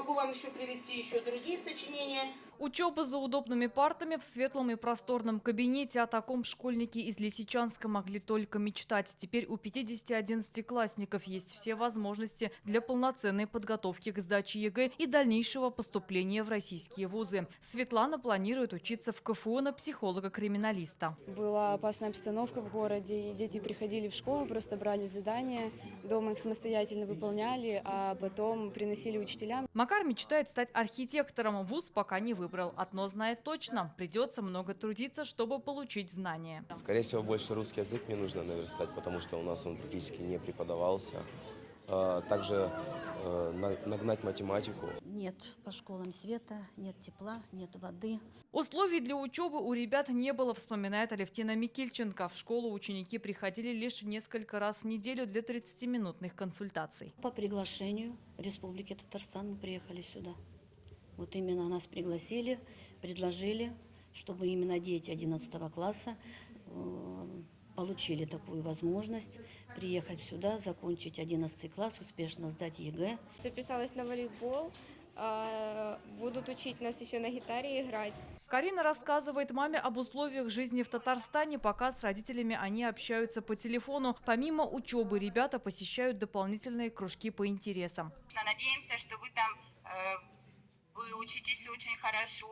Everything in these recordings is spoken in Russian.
Могу вам еще привести еще другие сочинения. Учеба за удобными партами в светлом и просторном кабинете. О таком школьники из Лисичанска могли только мечтать. Теперь у 50 11-классников есть все возможности для полноценной подготовки к сдаче ЕГЭ и дальнейшего поступления в российские вузы. Светлана планирует учиться в КФУ на психолога-криминалиста. Была опасная обстановка в городе, и дети приходили в школу, просто брали задания, дома их самостоятельно выполняли, а потом приносили учителям. Макар мечтает стать архитектором. Вуз пока не выбрал. Одно знает точно – придется много трудиться, чтобы получить знания. Скорее всего, больше русский язык мне нужно наверстать, потому что у нас он практически не преподавался. Также нагнать математику. Нет по школам света, нет тепла, нет воды. Условий для учебы у ребят не было, вспоминает Алевтина Микильченко. В школу ученики приходили лишь несколько раз в неделю для 30-минутных консультаций. По приглашению Республики Татарстан мы приехали сюда. Вот именно нас пригласили, предложили, чтобы именно дети 11 класса получили такую возможность приехать сюда, закончить 11 класс, успешно сдать ЕГЭ. Записалась на волейбол, будут учить нас еще на гитаре играть. Карина рассказывает маме об условиях жизни в Татарстане. Пока с родителями они общаются по телефону. Помимо учебы ребята посещают дополнительные кружки по интересам. Надеемся, что вы там вы учитесь очень хорошо,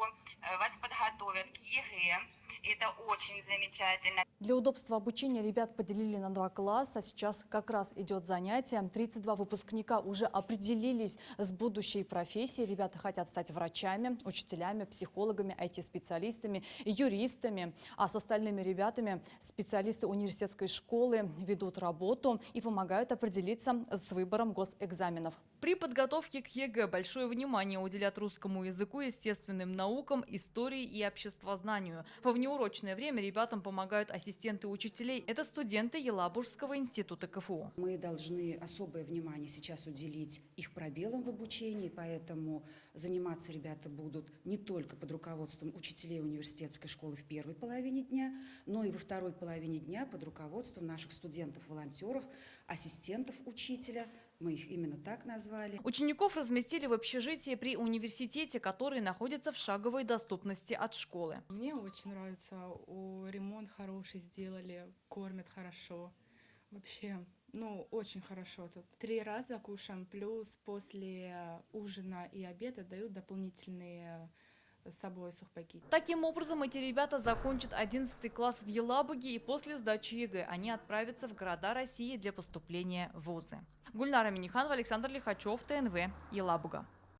вас подготовят к ЕГЭ. Это очень замечательно. Для удобства обучения ребят поделили на 2 класса. Сейчас как раз идет занятие. 32 выпускника уже определились с будущей профессией. Ребята хотят стать врачами, учителями, психологами, IT-специалистами, юристами. А с остальными ребятами специалисты университетской школы ведут работу и помогают определиться с выбором госэкзаменов. При подготовке к ЕГЭ большое внимание уделят русскому языку, естественным наукам, истории и обществознанию. Во внеурочное время ребятам помогают ассистенты учителей. Это студенты Елабужского института КФУ. Мы должны особое внимание сейчас уделить их пробелам в обучении, поэтому заниматься ребята будут не только под руководством учителей университетской школы в первой половине дня, но и во второй половине дня под руководством наших студентов-волонтеров, ассистентов учителя. Мы их именно так назвали. Учеников разместили в общежитии при университете, который находится в шаговой доступности от школы. Мне очень нравится, ремонт хороший сделали, кормят хорошо. Вообще, очень хорошо тут. 3 раза кушаем, плюс после ужина и обеда дают дополнительные с собой сухпайки. Таким образом, эти ребята закончат 11 класс в Елабуге и после сдачи ЕГЭ они отправятся в города России для поступления в вузы. Гульнара Миниханова, Александр Лихачев, ТНВ, Елабуга.